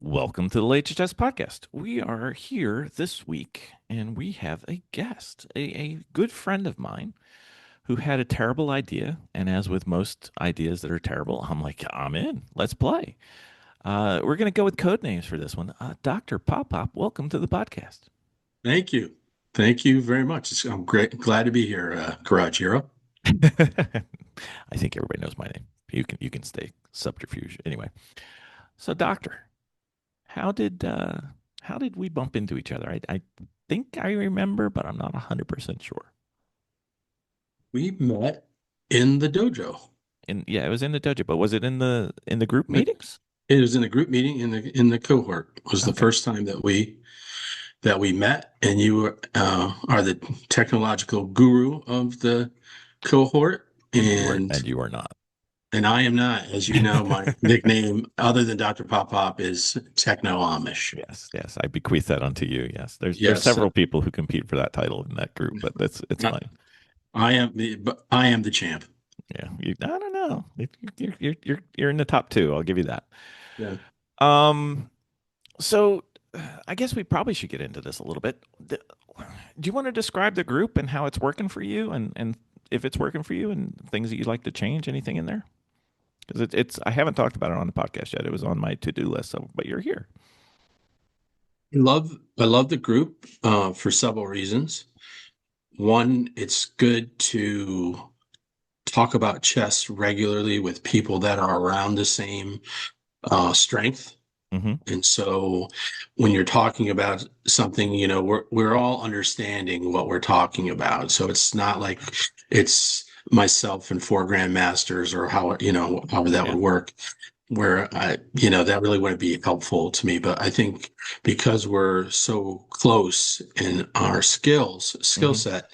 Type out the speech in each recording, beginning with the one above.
Welcome to the L2C podcast. We are here this week and we have a guest, a good friend of mine who had a terrible idea. And as with most ideas that are terrible, I'm like, I'm in. Let's play. We're going to go with code names for this one. Dr. Pop Pop, welcome to the podcast. Thank you. Thank you very much. I'm glad to be here, Garage Hero. I think everybody knows my name. You can stay subterfuge. Anyway, so Doctor, How did uh how did we bump into each other? I think I remember, but I'm not 100% sure. We met in the dojo. Yeah, it was in the dojo, but was it in the group It meetings? it was in a group meeting in the cohort. It was the Okay. first time that we met, and you are the technological guru of the cohort, And you were and and you were not. and I am not, as you know, my nickname other than Dr. Pop Pop is Techno Amish. Yes, yes. I bequeath that onto you. Yes. There's Yes, several people who compete for that title in that group, but it's I fine. I am the champ. Yeah. I don't know. You're in the top two. I'll give you that. Yeah. Um so I guess we probably should get into this a little bit. Do you want to describe the group and how it's working for you and if it's working for you and things that you'd like to change, anything in there? Because it's I haven't talked about it on the podcast yet. It was on my to-do list, so but you're here. I love the group for several reasons. One, it's good to talk about chess regularly with people that are around the same strength. Hmm. And so when you're talking about something, we're all understanding what we're talking about. So it's not like it's myself and four grandmasters or however that Yeah. would work where that really wouldn't be helpful to me. But I think because we're so close in our skill Hmm. set,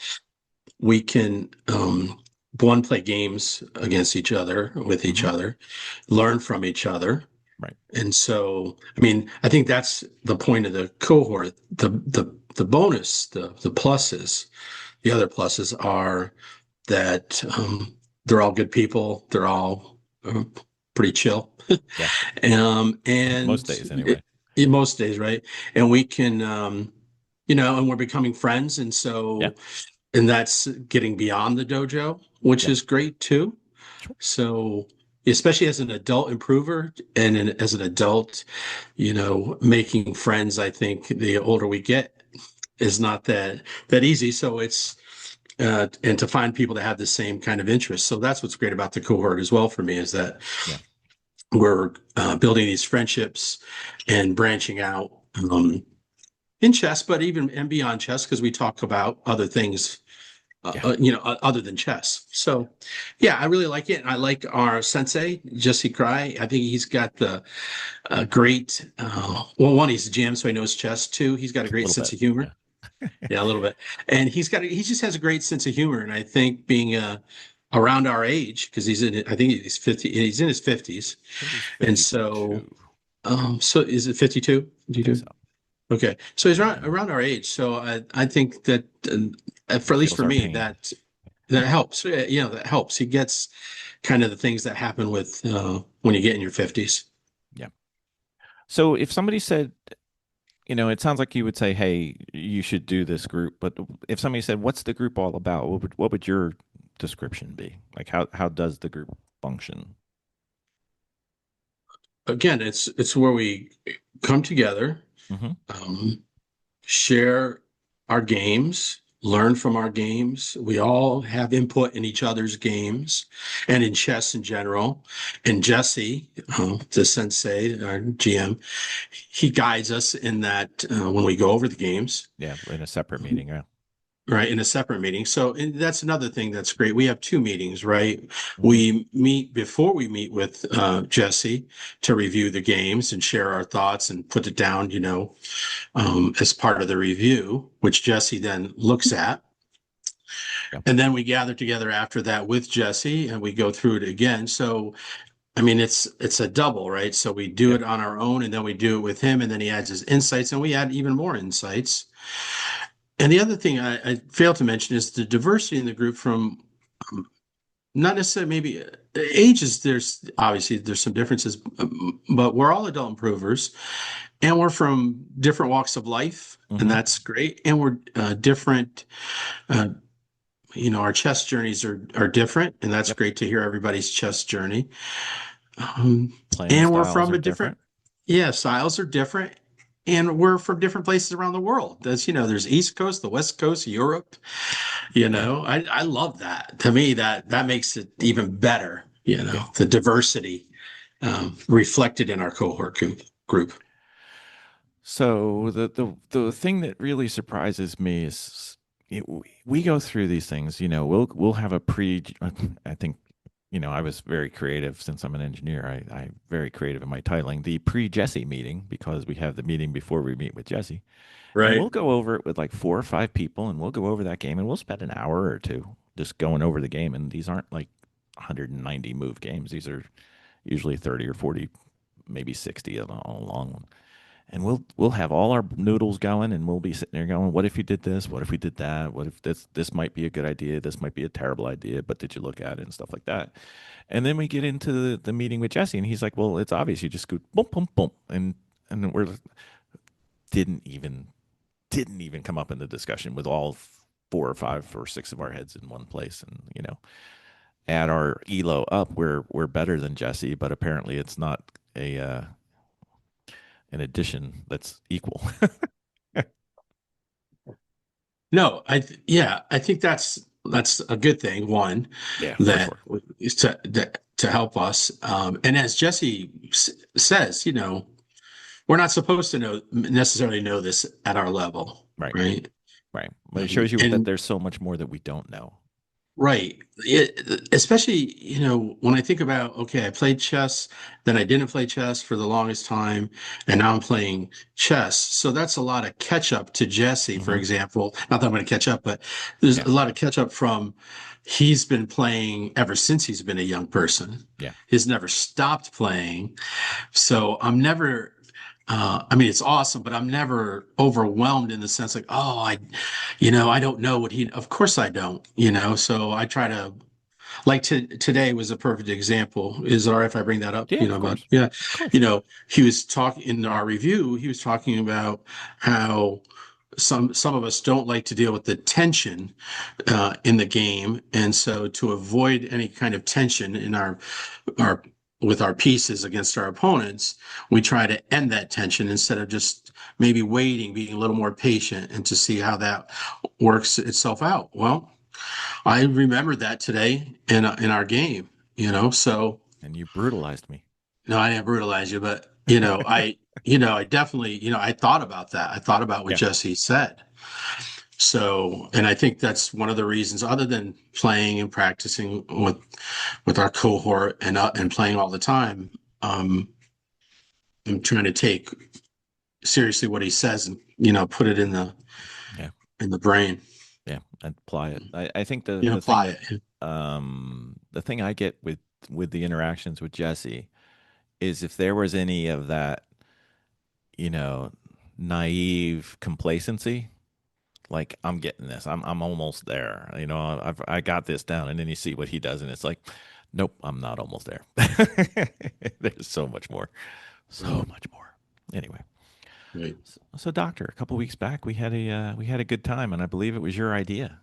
we can one, play games against each other, with each Hmm. other, learn from each other. Right. And so, I mean, I think that's the point of the cohort. The bonus, the pluses, the other pluses are that they're all good people. They're all pretty chill. Yeah. Most And days anyway. in most days, right? And we can, and we're becoming friends. Yeah. And that's getting beyond the dojo, which Yeah. is great too. Sure. So, especially as an adult improver and as an adult, making friends, I think the older we get is not that easy. So and to find people that have the same kind of interest. So that's what's great about the cohort as well for me is that Yeah. we're building these friendships and branching out in chess, but even and beyond chess, because we talk about other things, Yeah. other than chess. So, yeah, I really like it. I like our sensei, Jesse Cry. I think he's got the great, well, one, he's a GM, so he knows chess. Two, he's got a A great little sense bit. of humor. Yeah. Yeah, a little bit. And he just has a great sense of humor. And I think being around our age, because I think he's 50, he's in his 50s. I think he's And so, 52. so is it 52? I think 52? so. Okay. So he's Yeah. around our age. So I think that, for He at least feels for our me, pain. that helps. That helps. He gets kind of the things that happen with when you get in your 50s. Yeah. So if somebody said, it sounds like you would say, "Hey, you should do this group." But if somebody said, "What's the group all about?" What would your description be? Like how does the group function? Again, it's where we come together, Hmm. um, share our games, learn from our games. We all have input in each other's games and in chess in general. And Jesse, the sensei, our GM, he guides us in that when we go over the games. Yeah, in a separate meeting. Yeah. Right, in a separate meeting. So, and that's another thing that's great. We have two meetings, right? Hmm. We meet before we meet with Jesse to review the games and share our thoughts and put it down, as part of the review, which Jesse then looks at. Yeah. And then we gather together after that with Jesse and we go through it again. So, I mean, it's a double, right? So we do Yeah. it on our own and then we do it with him and then he adds his insights and we add even more insights. And the other thing I failed to mention is the diversity in the group from not necessarily maybe ages, there's some differences, but we're all adult improvers, and we're from different walks of life, and Hmm. that's great. And we're different. Uh, our chess journeys are different, and that's Yep. great to hear everybody's chess journey. Um, Playing and we're styles from are a different, different. yeah, styles are different. And we're from different places around the world. There's East Coast, the West Coast, Europe. Yeah. I love that. To me, that makes it even better. Yeah. The diversity reflected in our cohort group. So the thing that really surprises me is we go through these things. We'll have a pre. I think I was very creative since I'm an engineer. I'm very creative in my titling. The pre-Jesse meeting because we have the meeting before we meet with Jesse, and we'll Right. go over it with like 4 or 5 people, and we'll go over that game, and we'll spend an hour or two just going over the game. And these aren't like 190 move games. These are usually 30 or 40, maybe 60 of a long one, and we'll have all our noodles going, and we'll be sitting there going, what if you did this, what if we did that, what if this might be a good idea, this might be a terrible idea, but did you look at it and stuff like that. And then we get into the meeting with Jesse, and he's like, well, it's obvious, you just go boom boom boom, and we're didn't even didn't even come up in the discussion with all 4 or 5 or 6 of our heads in one place. And add our elo up, we're better than Jesse, but apparently it's not a an addition that's equal. No, yeah, I think that's a good thing. One, Yeah, for that sure. is to help us. And as Jesse says, we're not supposed to necessarily know this at our level, Right. right? Right. But it shows you that And there's so much more that we don't know. right. Especially, when I think about, okay, I played chess, then I didn't play chess for the longest time, and now I'm playing chess. So that's a lot of catch up to Jesse, for Hmm. example. Not that I'm going to catch up, but there's Yeah. a lot of catch up from he's been playing ever since he's been a young person. Yeah. He's never stopped playing. So I'm never, I mean, it's awesome, but I'm never overwhelmed in the sense like, oh, I don't know of course I don't, so I try to, like today was a perfect example. Is it all right if I bring that up, Yeah, of about, course. yeah, Of course. he was talking in our review, he was talking about how some of us don't like to deal with the tension in the game, and so to avoid any kind of tension in our with our pieces against our opponents, we try to end that tension instead of just maybe waiting, being a little more patient, and to see how that works itself out. Well, I remembered that today in our game, so And you brutalized me. no, I didn't brutalize you, but I definitely, I thought about that. I thought about what Yeah. Jesse said. So, and I think that's one of the reasons, other than playing and practicing with our cohort and playing all the time, I'm trying to take seriously what he says and put it Yeah. in the brain Yeah. And apply it. I think the thing apply that it. the thing I get with the interactions with Jesse is if there was any of that, you know, naive complacency, like I'm getting this. I'm almost there. I got this down, and then you see what he does, and it's like, nope, I'm not almost there. There's so much more, so Right, much more. Anyway, right. so doctor, a couple weeks back we had a good time, and I believe it was your idea.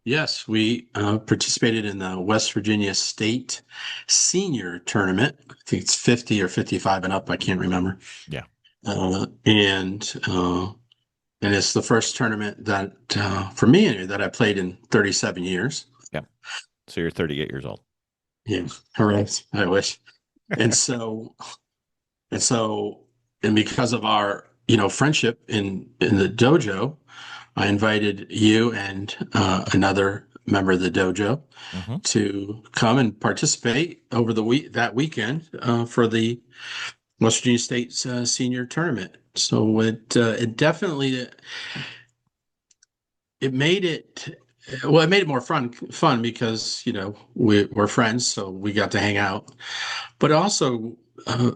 Yes, we participated in the West Virginia State Senior Tournament. I think it's 50 or 55 and up. I can't remember. Yeah, And it's the first tournament that for me that I played in 37 years. yeah. So you're 38 years old. Yeah, correct. I wish. And so and so and because of our friendship in the dojo, I invited you and another member of the dojo Hmm. to come and participate over the weekend for the West Virginia State's senior tournament. So it definitely it made it it made it more fun because we're friends, so we got to hang out. But also, uh,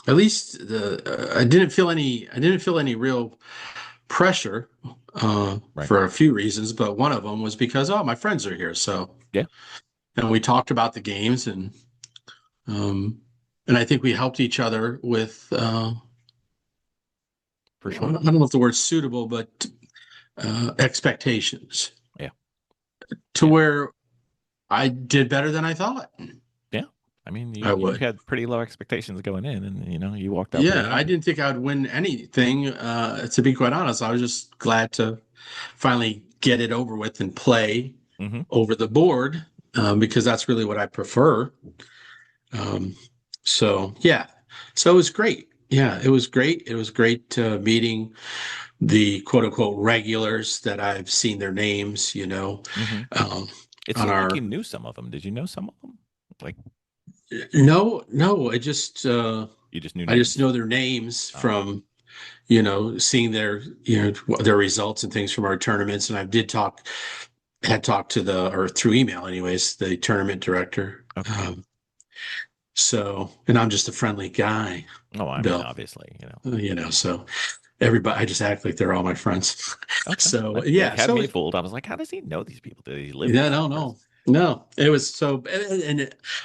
at least I didn't feel any real pressure Right. for a few reasons, but one of them was because my friends are here, so Yeah. and we talked about the games, um, and I think we helped each other with For I sure. don't know if the word's suitable, but expectations Yeah. to Yeah. where I did better than I thought Yeah. I mean, I you would. had pretty low expectations going in, and you walked out pretty Yeah, I happy. didn't think I would win anything. To be quite honest, I was just glad to finally get it over with and play Hmm. over the board because that's really what I prefer. Um, so yeah, so it was great. Yeah, it was great. It was great meeting the quote unquote regulars that I've seen their names, Hmm. um, It on seemed like you our. knew some of them. Did you know some of them? Like No, no, you just knew I just names. know their names Oh, from seeing their results and things from our tournaments. And I had talked to or through email anyways, the tournament director. okay. And I'm just a friendly guy, Oh, I mean, Bill, obviously. so everybody, I just act like they're all my friends. Okay. So It yeah, had so me fooled. I was like, how does he know these people? Did he live yeah, there? no, Or is- no, no, it was so,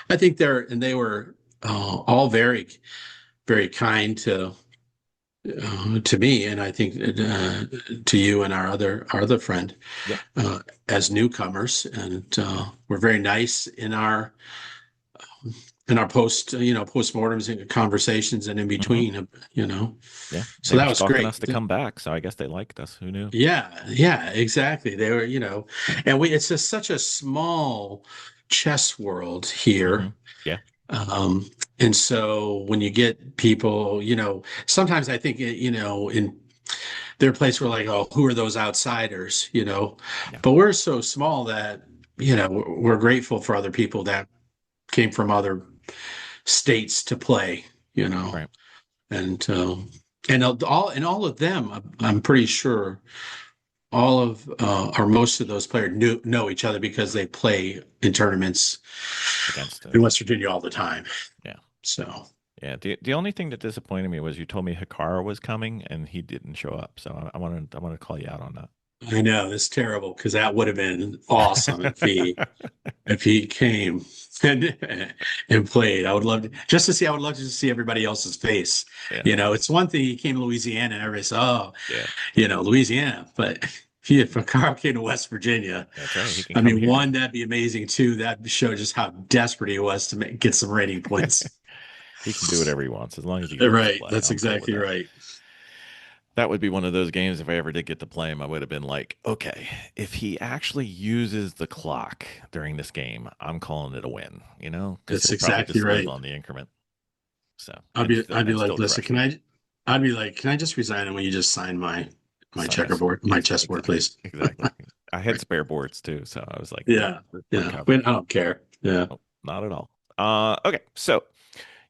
I think they were all very, very kind to me, and I think to you and our other friend Yeah. as newcomers, and we're very nice in our postmortems and conversations and in Hmm. between, Yeah. so They were that was stalking great. us to come back, so I guess they liked us. Who knew? Yeah, yeah, exactly. They were, and it's just such a small chess world Hmm. here. Yeah. Um, and so when you get people, sometimes I think, in their place we're like, oh, who are those outsiders? Yeah. But we're so small that, we're grateful for other people that came from other states to play, you know, Right. and all of them, I'm pretty sure all of or most of those players know each other because they play in tournaments Against in us. West Virginia all the time. Yeah. So Yeah. The only thing that disappointed me was you told me Hikaru was coming and he didn't show up. So I wanted to call you out on I know it's terrible because that would have been awesome if he that. if he came and played. I would love to just to see. I would love to just see everybody else's face. Yeah. It's one thing he came to Louisiana and everybody said, "Oh, Yeah. Louisiana," but if Carl came to West Virginia, That's right. He can I come mean, here. one, that'd be amazing. Two, that show just how desperate he was to get some rating points. He can do whatever he wants as long as he gets to Right, play. that's I'm cool with exactly that. right. That would be one of those games if I ever did get to play him, I would have been like, okay, if he actually uses the clock during this game, I'm calling it a win, because That's he'll probably exactly just lose right. on the increment. So I'd be I'd be and like, still listen, crush me. I'd be like, can I just resign and will you just sign my Sign my checkerboard, my chessboard, exactly, please? exactly. I had spare boards too, so I was like, nope, Yeah, we're yeah. covered. I don't care. Yeah. Nope, not at all. Okay, so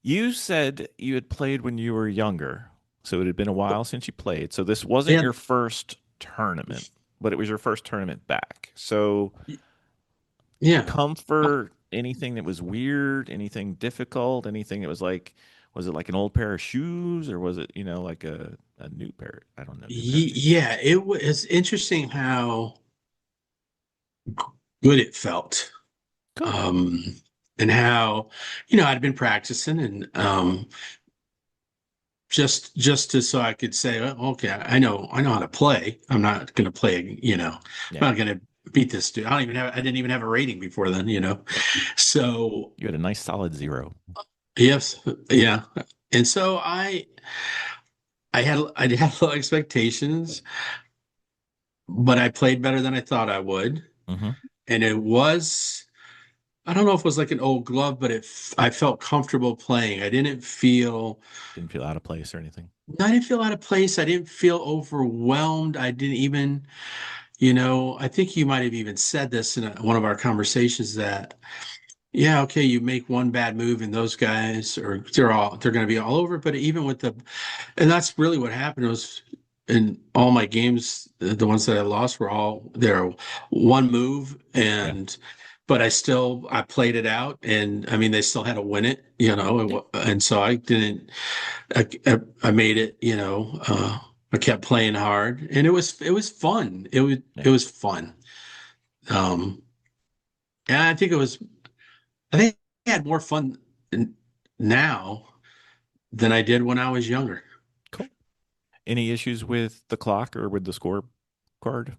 you said you had played when you were younger, so it had been a while since you played. So this wasn't Yeah. your first tournament, but it was your first tournament back. So Yeah. comfort, anything that was weird, anything difficult, anything that was like, was it like an old pair of shoes or was it, like a new pair? I don't know, new pair of shoes. Yeah, it's interesting how good it felt. Good. Um, and how, I'd been practicing and just to so I could say, "Oh, okay, I know how to play. I'm not gonna play, Yeah. I'm not gonna beat this dude. I didn't even have a rating before then. Yep. So You had a nice solid zero. yes, yeah. And so I had low expectations, but I played better than I thought I would. Mm-hmm. And I don't know if it was like an old glove, but I felt comfortable playing. Didn't feel out of place or anything. I didn't feel out of place. I didn't feel overwhelmed. I didn't even, I think you might have even said this in one of our conversations that, yeah, okay, you make one bad move and those guys they're going to be all over. But even and that's really what happened was in all my games, the ones that I lost were all there one move Yeah. but I played it out and I mean, they still had to win it. Yeah. And so I didn't, I made it. I kept playing hard and it was fun. It Yeah. was fun. Um, and I think it was. I think I had more fun now than I did when I was younger. Cool. Any issues with the clock or with the score card?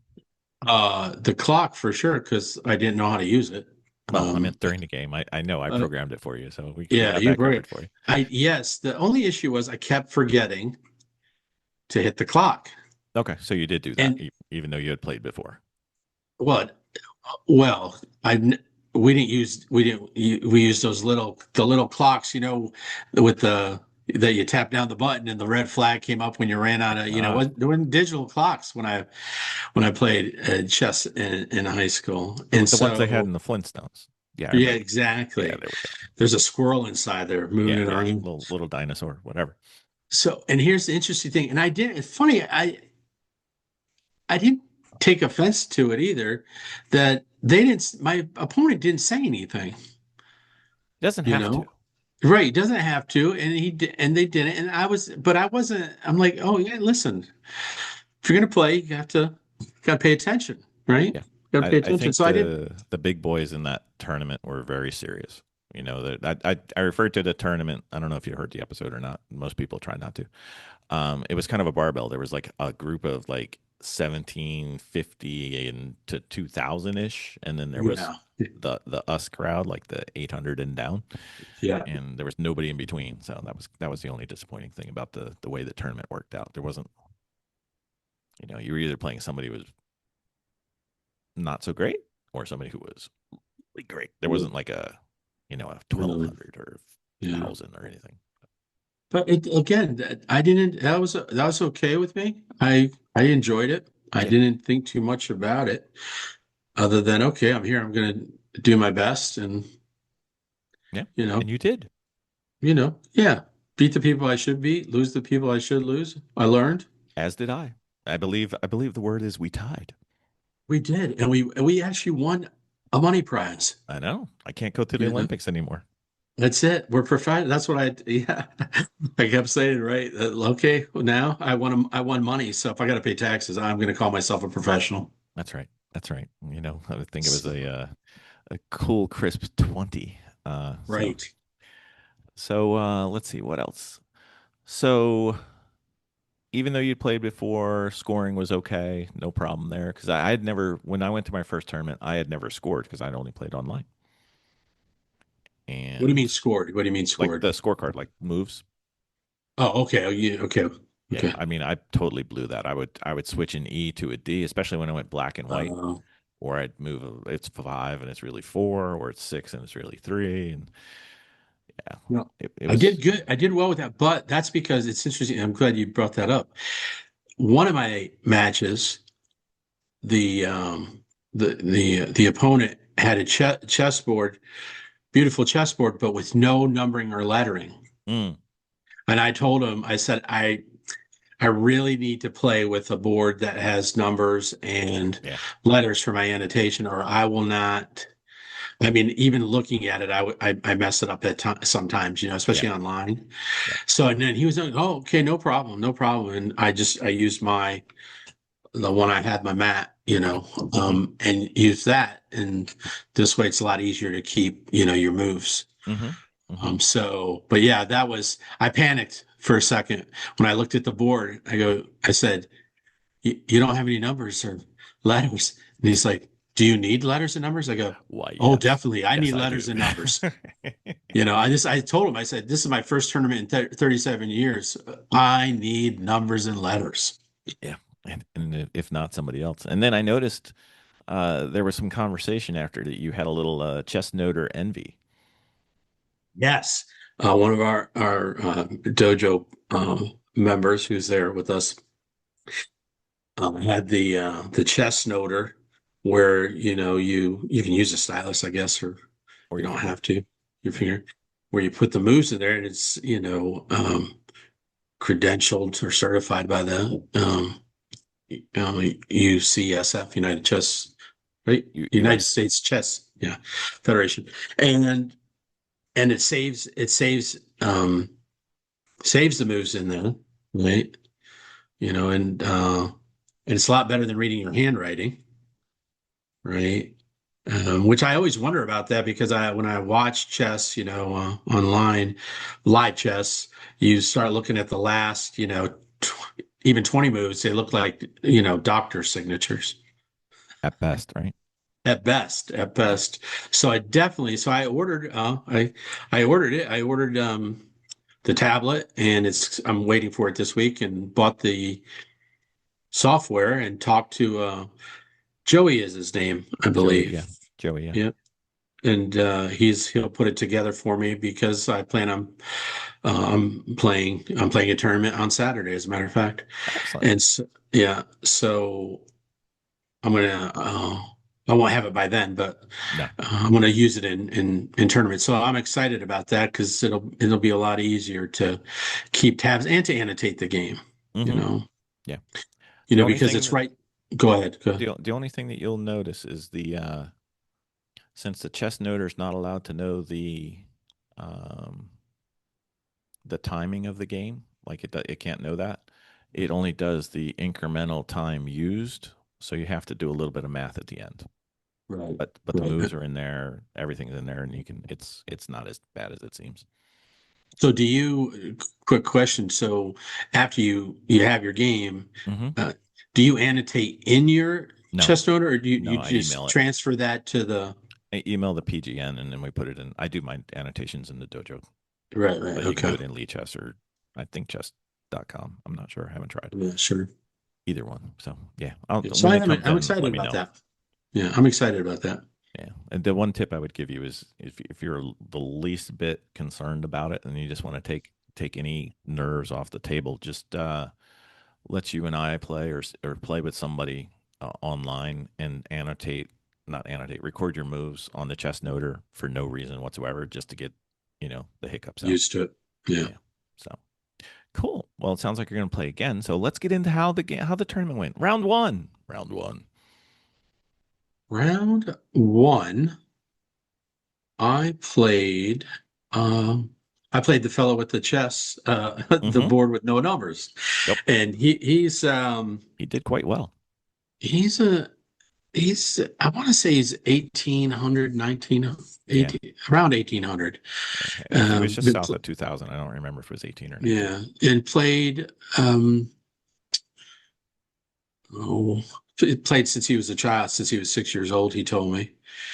The clock for sure, because I didn't know how to use it. Well, I Um, meant during the game. I know I uh, programmed it for you, so we yeah, got you that were. covered for you. Yes, the only issue was I kept forgetting to hit the clock. Okay, so you did do that, And even though you had played before. what? Well, we used the little clocks, with the that you tap down the button and the red flag came up when you ran out of, Ah, there weren't digital clocks when I played chess in high school. And the ones they had so, in the Flintstones. Yeah, I yeah, remember. Yeah, exactly. there we go. There's a squirrel inside there Yeah, moving yeah, around. little dinosaur, whatever. So, and here's the interesting thing, and it's funny, I didn't take offense to it either, that my opponent didn't say anything, Doesn't you have to. know? Right, he doesn't have to, and and they didn't, and but I wasn't. I'm like, oh yeah, listen, if you're gonna play, you got to pay attention, right? Yeah, Got to pay I attention. think So I didn't. the big boys in that tournament were very serious. You know that I referred to the tournament. I don't know if you heard the episode or not. Most people try not to. It was kind of a barbell. There was like a group of like 1750 and to 2000 ish, and then there was Yeah, the us crowd, like the 800 and down, yeah, and there was nobody in between. So that was the only disappointing thing about the way the tournament worked out. There wasn't, you were either playing somebody who was not so great or somebody who was really great. There wasn't like a no, 1200 or yeah. 1000 or anything. But I didn't. That was okay with me. I enjoyed it. I Yeah, didn't think too much about it, other than okay, I'm here. I'm gonna do my best, and yeah, you know, and you did, yeah, beat the people I should beat, lose the people I should lose. I learned. as did I. I believe the word is we tied. We did, and we actually won a money prize. I know. I can't go to the You know, Olympics anymore. that's it. We're professional. That's what yeah. I kept saying, right? Okay, well, now I won money. So if I got to pay taxes, I'm going to call myself a professional. That's right. That's right. I would think it was So, a cool crisp 20. Uh, so right. let's see what else. So even though you'd played before, scoring was okay, no problem there. Because I had never, when I went to my first tournament, I had never scored because I'd only played online. What do you mean And scored? What do you mean like scored? the scorecard, like moves. Oh, okay. Oh, yeah, okay. Yeah, Okay. I mean, I totally blew that. I would switch an E to a D, especially when I went black and white, Uh, or I'd move it's 5 and it's really 4, or it's 6 and it's really 3, and yeah, no, it I did was. good. I did well with that, but that's because it's interesting. I'm glad you brought that up. One of my matches, the the opponent had a chessboard, beautiful chessboard, but with no numbering or lettering. Mm, And I told him, I said, I really need to play with a board that has numbers and yeah, letters for my annotation, or I will not. I mean, even looking at it, I mess it up at times sometimes, yeah, especially online. yeah. So and then he was like, "Oh, okay, no problem, no problem." And I used the one I had my mat, Mm-hmm. and use that, and this way it's a lot easier to keep, your moves. Mm-hmm. Mm-hmm. But yeah, I panicked for a second when I looked at the board. I said, you don't have any numbers or letters. And he's like, do you need letters and numbers? I go, Why, oh, yes, definitely. I yes, need I do. letters and numbers. I told him, I said, this is my first tournament in 37 years. I need numbers and letters. Yeah, and if not somebody else. And then I noticed there was some conversation after that you had a little chess note or envy. Yes. One of our dojo members who's there with us had the chess noter where you can use a stylus, I guess, or Or you your don't finger. have to your Yeah. finger, where you put the moves in there, and it's credentialed or certified by the UCSF, United Chess, right? United UN. States Chess, yeah, Federation, and it saves the moves in there, right? And it's a lot better than reading your handwriting, right? Which I always wonder about that because when I watch chess, online, live chess, you start looking at the last, even 20 moves, they look like, doctor signatures At best, right? at best, at Yeah. best. So I ordered, I ordered it. I ordered, the tablet and I'm waiting for it this week and bought the software and talked to, Joey is his name, I Joey, believe. yeah. Joey, yeah. Yeah. And he'll put it together for me because I plan on I'm playing a tournament on Saturday, as a matter of fact. Excellent. And so, yeah, so I'm gonna I won't have it by then, but No. I'm gonna use it in tournaments. So I'm excited about that because it'll be a lot easier to keep tabs and to annotate the game. You Hmm. know, Yeah. The only because thing it's that right. Go ahead. Go ahead. the only thing that you'll notice is since the chess noter is not allowed to know um the timing of the game, like it can't know that. It only does the incremental time used, so you have to do a little bit of math at the end. Right. But the Right. moves are in there, everything's in there, and you can it's not as bad as it seems. So quick question. So after you have your game, Hmm. uh, do you annotate in your No, chess note or do you no, I just email it. transfer that to the I email the PGN and then we put it in. I do my annotations in the dojo, right, right, but you can do okay. it in Lee Chess or I think chess.com. I'm not sure. I haven't tried Yeah, sure. either one. So yeah, Yeah, so when it comes I'm in, excited let me about know. that. Yeah, I'm excited about that. Yeah. And the one tip I would give you is if you're the least bit concerned about it and you just want to take any nerves off the table, just let you and I play or play with somebody online and not annotate, record your moves on the chess noter for no reason whatsoever, just to get, the hiccups out. Used to it. Yeah. Yeah. So cool. Well, it sounds like you're going to play again. So let's get into how the tournament went. Round one. Round one. Round one, I played um I played the fellow with the chess, the Mm-hmm. board with no numbers. Yep. And He did quite well. he's a he's, I want to say he's 1800, Yeah. 18, around 1800. He was just Been south of 2000. I don't remember if it was 18 or 19. yeah, and played, oh, played since he was a child, since he was 6 years old, he told me.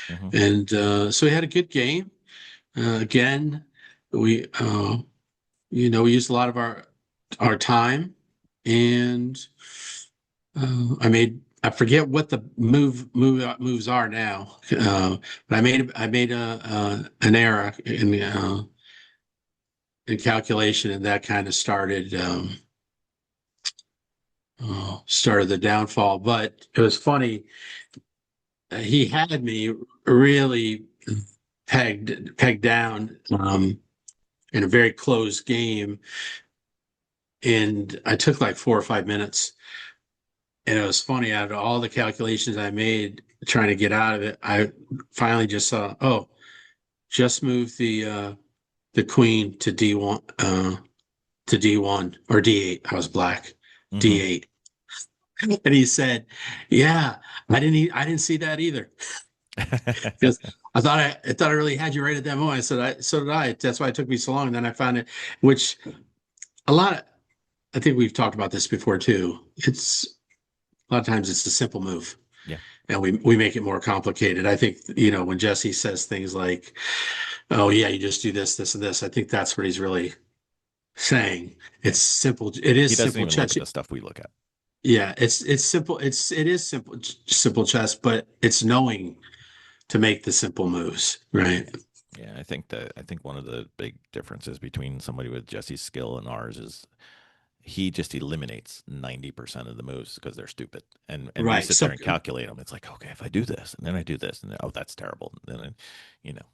Mm-hmm. And so he had a good game. Again, we, we used a lot of our time, and I forget what the moves are now, but I made an error in calculation, and that kind of started the downfall. But it was funny. He had me really pegged down in a very close game, and I took like 4 or 5 minutes. And it was funny, out of all the calculations I made trying to get out of it, I finally just saw, oh, just move the queen to D1 or D8. I was black. Mm-hmm. D8. And he said, "Yeah, I didn't see that either." Because I thought I really had you right at that moment. I said, so did I. That's why it took me so long. And then I found it, which a lot of, I think we've talked about this before too. It's a lot of times it's a simple move. Yeah. And we make it more complicated. I think, when Jesse says things like, "Oh yeah, you just do this, this, and this," I think that's what he's really saying. Yeah. It's simple. It is He doesn't simple even look chess. at the stuff we look at. Yeah, it's simple. It is simple chess, but it's knowing to make the simple moves, right? Yeah. Yeah. I think one of the big differences between somebody with Jesse's skill and ours is he just eliminates 90% of the moves because they're stupid. And we Right. sit there and calculate them. It's like, okay, if I do this and then I do this, and then, oh, that's terrible. And then, you know,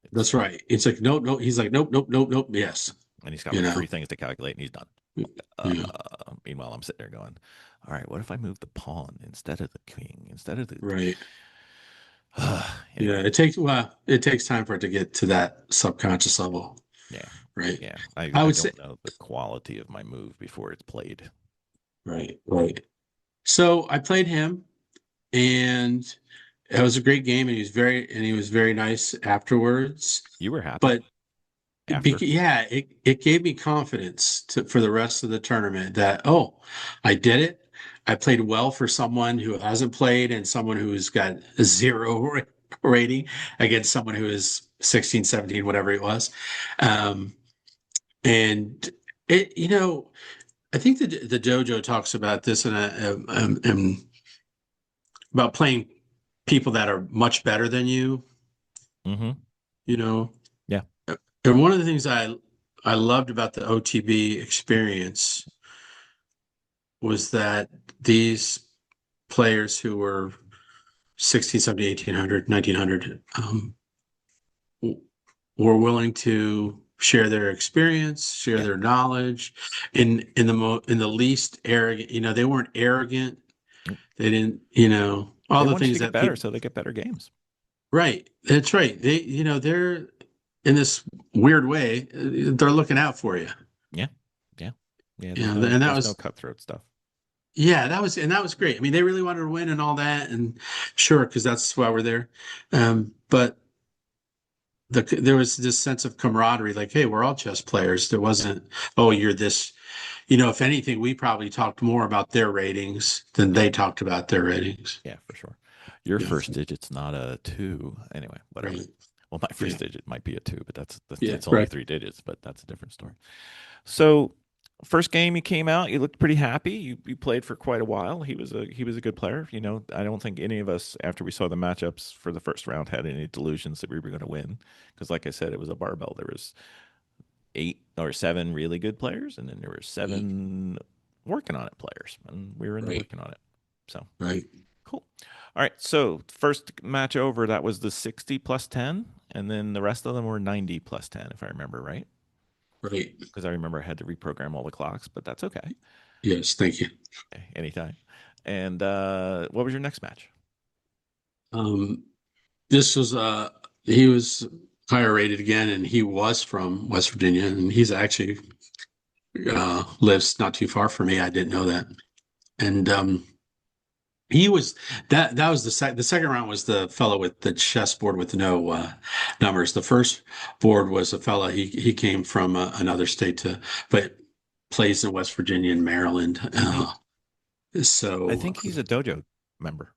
it's, That's right. It's like nope, nope. He's like nope, nope, nope, nope. Yes, and he's got you like know. three things to calculate and he's done. Yeah. Meanwhile, I'm sitting there going, all right, what if I move the pawn instead of the king, instead of the, Right. Yeah. anyway, It takes time for it to get to that subconscious level, yeah, right? yeah. I I would say don't know the quality of my move before it's played. right, right. So I played him, and it was a great game, and he was very nice afterwards. You were happy But after. yeah, it gave me confidence for the rest of the tournament that, oh, I did it. I played well for someone who hasn't played and someone who's got a zero rating against someone who is 16, 17, whatever it was. Um, and I think the dojo talks about this and about playing people that are much better than Hmm. you know. Yeah. And one of the things I loved about the OTB experience was that these players who were 16, 17, 1800, 1900 were willing to share their experience, share Yeah. their knowledge in the least arrogant, they weren't arrogant. Mm. They didn't, all They the want you things to get that better people, so they get better games. right. That's right. They're in this weird way, they're looking out for you. Yeah. Yeah. Yeah. Yeah. And that There's no was, cutthroat stuff. yeah, that was great. I mean, they really wanted to win and all that. And sure, because that's why we're there. But there was this sense of camaraderie, like, hey, we're all chess players. There wasn't, oh, you're this, if anything, we probably talked more about their ratings than Yeah. they talked about their ratings. Yeah, for sure. Your Yeah. first digit's not a two. Anyway, whatever. Right. Well, my Yeah. first digit might be a two, but that's Yeah. it's only Right. three digits, but that's a different story. So, first game you came out, you looked pretty happy. You played for quite a while. He was a good player. I don't think any of us after we saw the matchups for the first round had any delusions that we were going to win because, like I said, it was a barbell. There was eight or seven really good players, and then there were seven working on it players, and we were in the Right. working on it. So Right. cool. All right. So first match over, that was the 60 plus 10, and then the rest of them were 90 plus 10, if I remember right. Right. Because I remember I had to reprogram all the clocks, but that's okay. Yes. Thank you. Okay, anytime. And what was your next match? Um, this was he was higher rated again, and he was from West Virginia, and he's actually lives not too far from me. I didn't know that. And he was that was the second round was the fellow with the chessboard with no numbers. The first board was a fellow he came from another state to but plays in West Virginia and Maryland. Hmm. I So think he's a dojo member.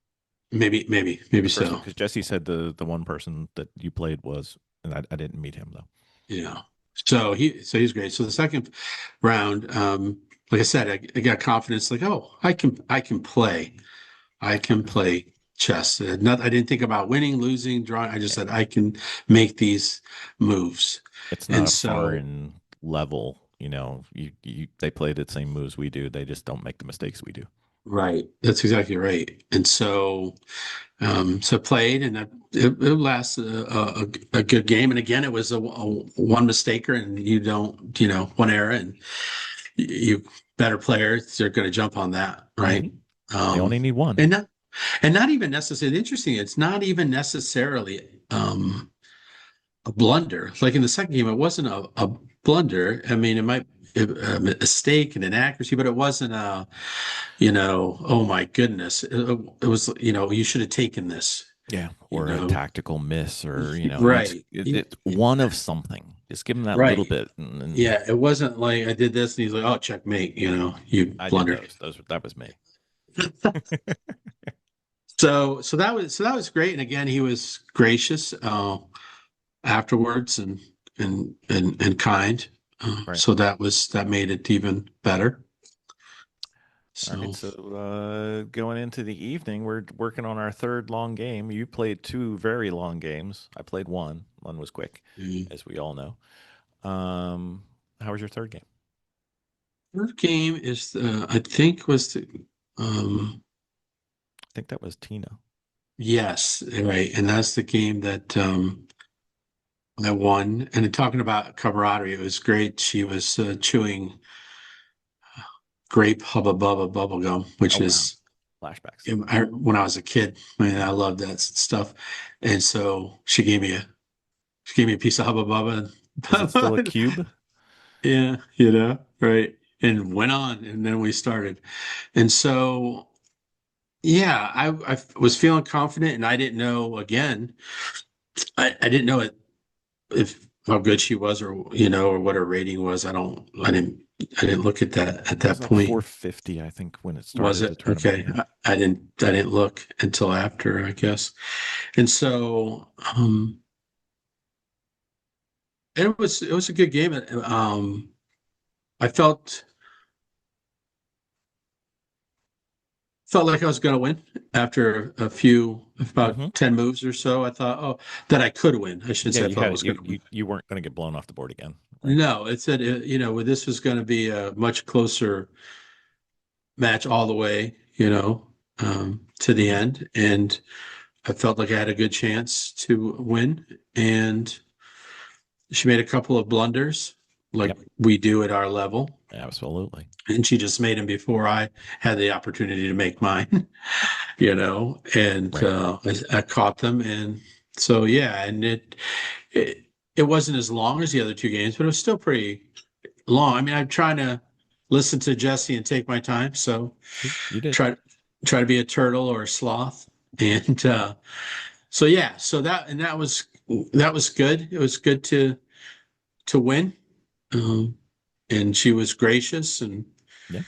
maybe The first one, so. because Jesse said the one person that you played was, and I didn't meet him though. Yeah. So he's great. So the second round, like I said, I got confidence. Like, oh, I can play. I can play chess. I didn't think about winning, losing, drawing. I just Yeah, said I can make these moves. it's not And a so, foreign level. They play the same moves we do. They just don't make the mistakes we do. right, that's exactly right. And so, so played, and it lasted a good game. And again, it was a one mistaker, and you don't, one error, and you better players are going to jump on that, right? Hmm. They Um, only need one. and not even necessarily interesting. It's not even necessarily a blunder. Like in the second game, it wasn't a blunder. I mean, it might a mistake and inaccuracy, but it wasn't oh my goodness. It was, you should have taken this, Yeah, you or a know. tactical miss, or Right. it's one of something. Just give them that little Right. bit, and Yeah, it wasn't like I did this and he's like, oh, checkmate, you I did blundered. those. That was me. So that was great. And again, he was gracious afterwards and kind. Right. So that made it even better. All right. So So going into the evening, we're working on our third long game. You played two very long games. I played one. One was quick, the as we all know. How was your third game? third game is I think was the I think that was Tina. yes, right. And that's the game that I won. And talking about camaraderie, it was great. She was chewing grape hubba bubba bubble gum, Oh which wow, is flashbacks. when I was a kid, man, I loved that stuff. And so she gave me a piece of Hubba Is it still a Bubba. cube? Yeah, right. And went on, and then we started. And so, yeah, I was feeling confident, and I didn't know. Again, I didn't know if how good she was, or or what her rating was. I didn't look at It was that like point. 450, I think, when it Was started the it tournament. okay? Yeah. I didn't look until after, I guess. And so it was a good game. I felt like I was going to win after about Hmm. 10 moves or so. I thought, oh, that I could win. I shouldn't Yeah, say I you thought I had it. was You going to win. you you weren't going to get blown off the board again, right? No, it said, this was going to be a much closer match all the way, to the Hmm. end. And I felt like I had a good chance to win. And she made a couple of blunders like Yep. we do at our level. Absolutely. And she just made them before I had the opportunity to make mine, and Right. I caught them. And so, yeah, and it, it wasn't as long as the other two games, but it was still pretty long. I mean, I'm trying to listen to Jesse and take my time. So You did. try, try to be a turtle or a sloth. And so, yeah, that was good. It was good to win. Um, and she was gracious, and Yeah.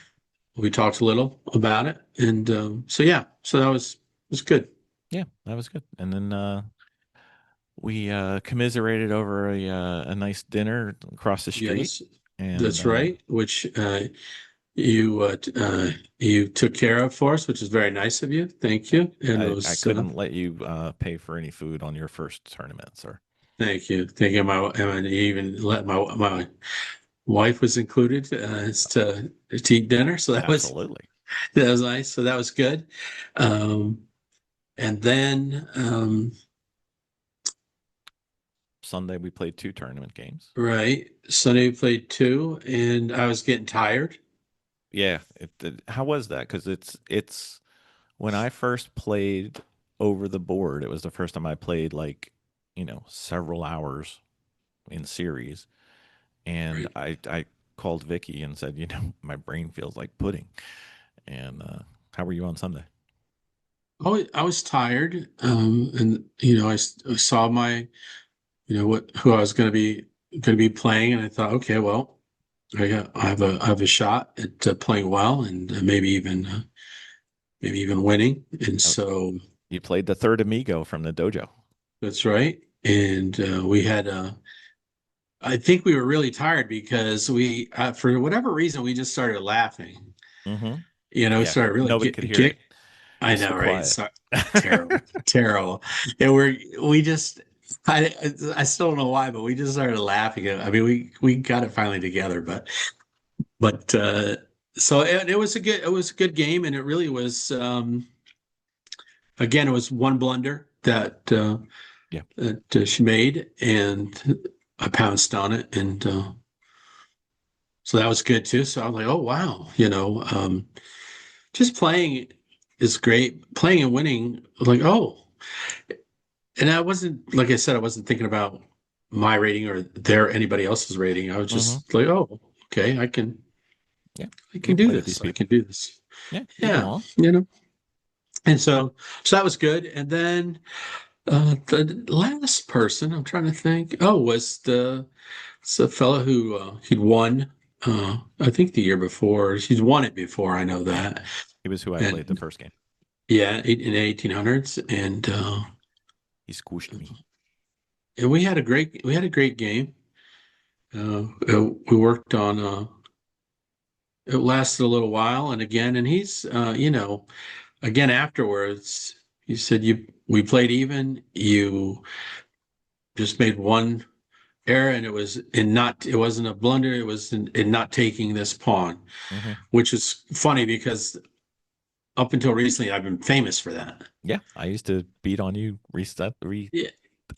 we talked a little about it. And so, yeah, so that was good. Yeah, that was good. And then we commiserated over a nice dinner across the street, Yes, and that's right. Which you you took care of for us, which is very nice of you. Thank you. And it I was couldn't let you pay for any food on your first tournament, sir. thank you. Thank you. And you even let my wife was included to eat dinner, so Absolutely. that was nice. So that was good. Um, and then Sunday we played two tournament games. right, Sunday we played two, and I was getting tired. Yeah, how was that? Because it's when I first played over the board, it was the first time I played like several hours in series, and Right. I called Vicky and said, my brain feels like pudding. And how were you on Sunday? I was tired, and I saw my, what who I was going to be playing, and I thought, okay, well, I have a shot at playing well, and maybe even winning, and Uh, so You played the third amigo from the dojo. that's right. And we had I think we were really tired because for whatever reason, we just started laughing. Hmm. Yeah, Started really nobody could hear it. get It I was so know, right? quiet. So terrible, terrible. And we just I still don't know why, but we just started laughing. I mean, we got it finally together, but so it was a good game, and it really was. Again, it was one blunder Yeah. that she made, and I pounced on it, and so that was good too. So I was like, oh wow, just playing is great. Playing and winning, like, oh. And I wasn't, like I said, I wasn't thinking about my rating or anybody else's rating. I was Hmm. just like, oh, okay, Yeah. I You can can do play with these this. I people. can do this. Yeah, you get Yeah, along. And so that was good. And then the last person I'm trying to think, oh, was it's the fellow who he'd won. I think the year before. He's won it before. I know Yeah. that. He was who I played the And first game. yeah, in the 1800s, He squished me. and we had a great game. We worked on it lasted a little while, and again, and he's again afterwards, he said you we played even. You just made one error, and it wasn't a blunder. It was in not taking this pawn, Hmm. which is funny because up until recently, I've been famous for that. Yeah, I used to beat on you, reset, Yeah,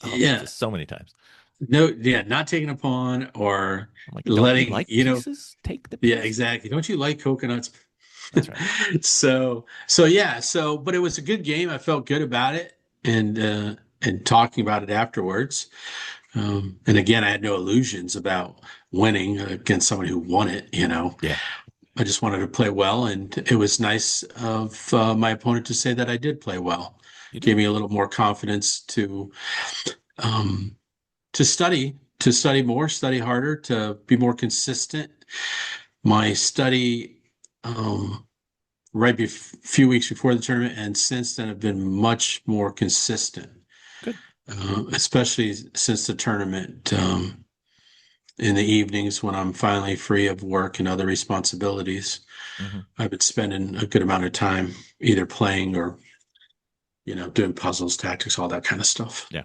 oh, yeah, just so many times. no, yeah, not taking a pawn or I'm like, don't you letting like pieces? Take the yeah, piece. exactly. Don't you like coconuts? That's right. So yeah, but it was a good game. I felt good about it, and talking about it afterwards. And again, I had no illusions about winning against someone who won it. Yeah. I just wanted to play well, and it was nice of my opponent to say that I did play well. You Gave did. me a little more confidence um, to study more, study harder, to be more consistent. My study few weeks before the tournament and since then have been much more consistent, Good. especially since the tournament. In the evenings when I'm finally free of work and other responsibilities, Hmm. I've been spending a good amount of time either playing or, doing puzzles, tactics, all that kind of stuff. Yeah.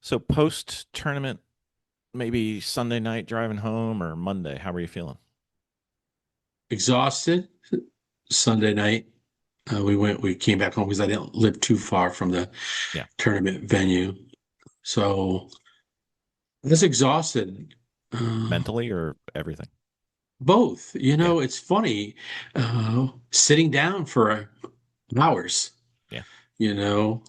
So post tournament, maybe Sunday night driving home or Monday, how are you feeling? Exhausted. Sunday night, we came back home because I didn't live too far from the Yeah. tournament venue. So I was exhausted. Uh, Mentally or everything? Both. Yeah. It's funny, sitting down for hours, Yeah. you know,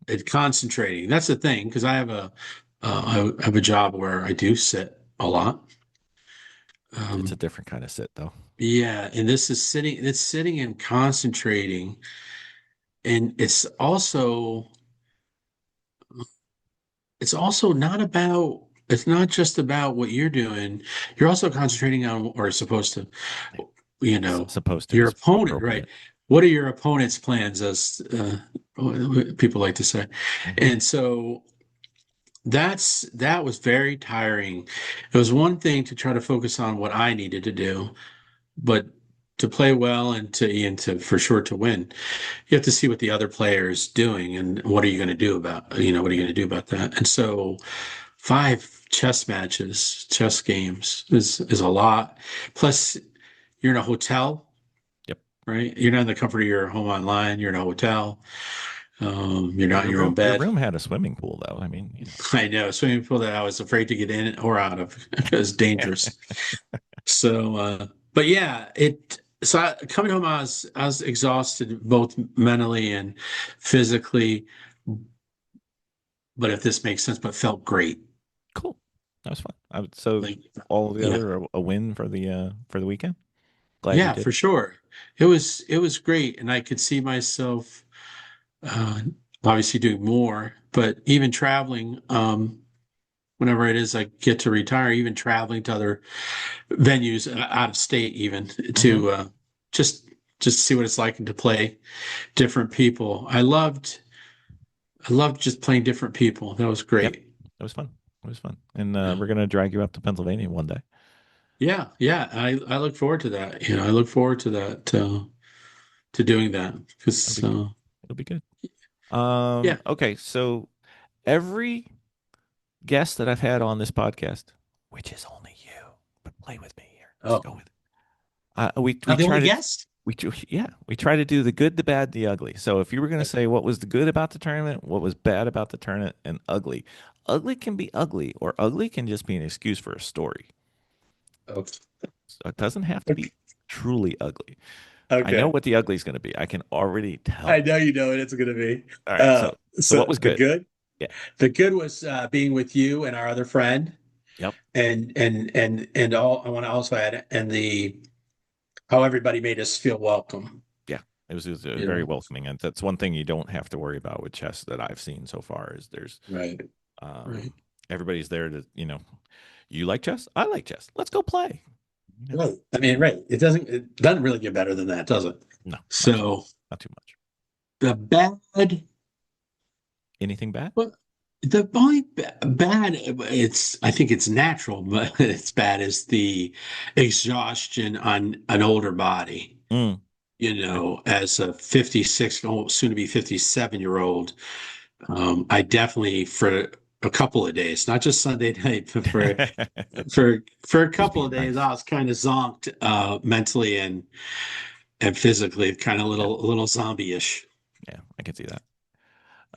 and concentrating. That's the thing, because I have a job where I do sit a lot. It's a Um, different kind of sit though. yeah, and it's sitting and concentrating, and it's not just about what you're doing. You're also concentrating on, or supposed to, you know, Supposed to your is opponent, right? appropriate. What are your opponent's plans, as people like to say? Hmm. And so that was very tiring. It was one thing to try to focus on what I needed to do, but to play well and to for sure to win, you have to see what the other player is doing and what are you going to do about, what are you Yeah. going to do about that? And so 5 chess games is a lot. Plus, you're in a hotel, Yep. right? You're not in the comfort of your home online. You're in a hotel. You're Well, not in your own your bed. room had a swimming pool though. I mean, I know swimming pool that I was afraid to get in or out of because dangerous. So, but yeah, coming home, I was exhausted both mentally and physically. But if this makes sense, but felt great. cool. That was fun. So Like, all yeah, together a win for the weekend. Glad you yeah, did. for sure. It was great, and I could see myself uh, obviously doing more. But even traveling, whenever it is I get to retire, even traveling to other venues out of state, even Hmm. to just just see what it's like and to play different people. I loved just playing different people. That was Yep. great. It was fun. It was fun. And Yeah. we're gonna drag you up to Pennsylvania one day. Yeah, yeah. I look forward to that. I look forward to that, to doing that It'll because be it'll be good. yeah. Okay, so every guest that I've had on this podcast, which is only you, but play with me here. Just Oh, go with it. We I'm the try only to guest. yeah, we try to do the good, the bad, the ugly. So if you were going to say what was the good about the tournament, what was bad about the tournament, and ugly, ugly can be ugly, or ugly can just be an excuse for a story. Oh, So it doesn't have to okay. be truly ugly. I know Okay. what the ugly is going to be. I can already I tell. know you know what it's going to be. All right. Uh, So so what was the good? good, Yeah. the good was being with you and our other friend, Yep. and all. I want to also add and the how everybody made us feel welcome. Yeah. It was You very know, welcoming, and that's one thing you don't have to worry about with chess that I've seen so far. Is right, um, right, everybody's there to you like chess, I like chess. Let's go play. You know, right. I mean, right. It doesn't really get better than that, does it? no, not too much. So Not too much. the bad. Anything bad? Well, the only bad, I think it's natural, but it's bad is the exhaustion on an older body. Mm, okay. As a 56, oh, soon to be 57-year-old, I definitely for a couple of days, not just Sunday night, but for a Just couple of being days, nice. I was kind of zonked mentally and physically, kind of Yeah. a little zombie-ish. Yeah. I can see that.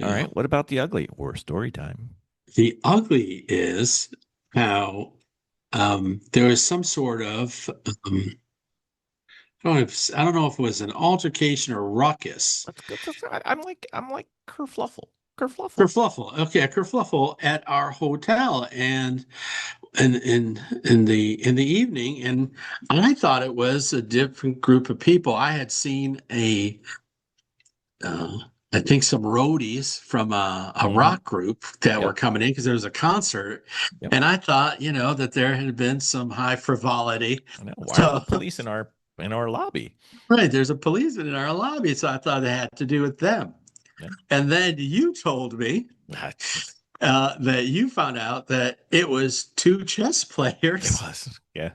All Yeah. right. What about the ugly or story time? The ugly is how there was some sort of I don't know if it was an altercation or ruckus. Let's go. I'm like kerfluffle. Kerfluffle. Kerfluffle. Okay, a kerfluffle at our hotel. And in the evening, and I thought it was a different group of people. I had seen uh, I think some roadies from a Hmm. rock group that were Yep. coming in because there was a concert, Yep. and I thought, that there had been some high frivolity. I know. Why are the So, police in our lobby? right, there's a policeman in our lobby, so I thought it had to do with them. Yeah. And then you told me that you found out that it was two chess It players was. Yeah.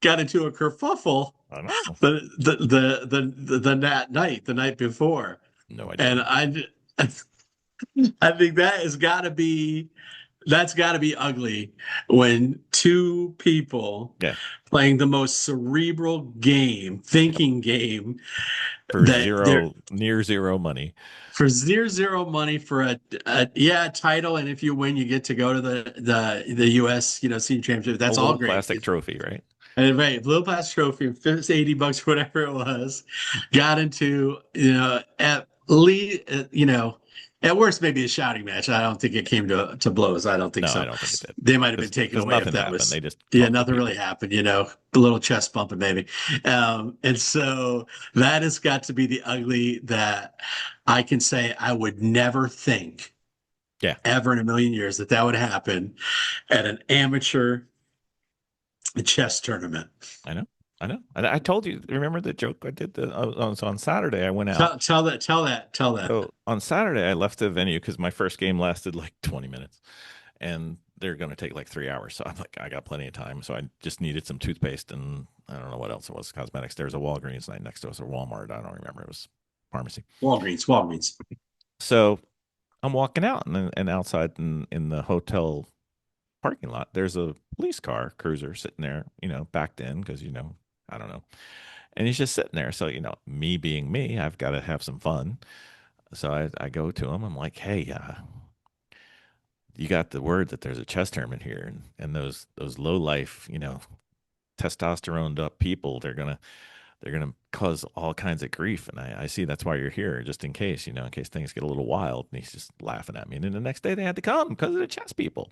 got into a kerfuffle I know. the night before, No idea. and I think that's got to be ugly when two people Yeah. playing the most cerebral game, Yep. thinking game For that they're zero, near zero money. for zero money for a title, and if you win, you get to go to the U.S. Senior championship. A That's all little great. plastic trophy, right? And right, Blue Pass Trophy, $80, whatever it was, got into, at least, at worst, maybe a shouting match. I don't think it came to blows. I don't think No, I so. don't think it did. They might have been taken Because away if nothing that happened. was, They just yeah, talked to nothing really people. happened, a little chest bumping maybe. And so that has got to be the ugly that I can say I would never think Yeah. ever in a million years that would happen at an amateur chess tournament. I know. I know. I told you, remember the joke I did so on Saturday I went out. Tell that. So on Saturday I left the venue because my first game lasted like 20 minutes and they're going to take like 3 hours. So I'm like, I got plenty of time. So I just needed some toothpaste and I don't know what else it was, cosmetics. There's a Walgreens right next to us or Walmart. I don't remember. It was pharmacy. Walgreens. So I'm walking out and outside in the hotel parking lot, there's a police car cruiser sitting there, backed in because, I don't know. And he's just sitting there. So, me being me, I've got to have some fun. So I go to him. I'm like, hey, you got the word that there's a chess tournament here, and those low life, testosterone up people, they're gonna cause all kinds of grief. And I see that's why you're here, just in case, in case things get a little wild. And he's just laughing at me. And then the next day they had to come because of the chess people.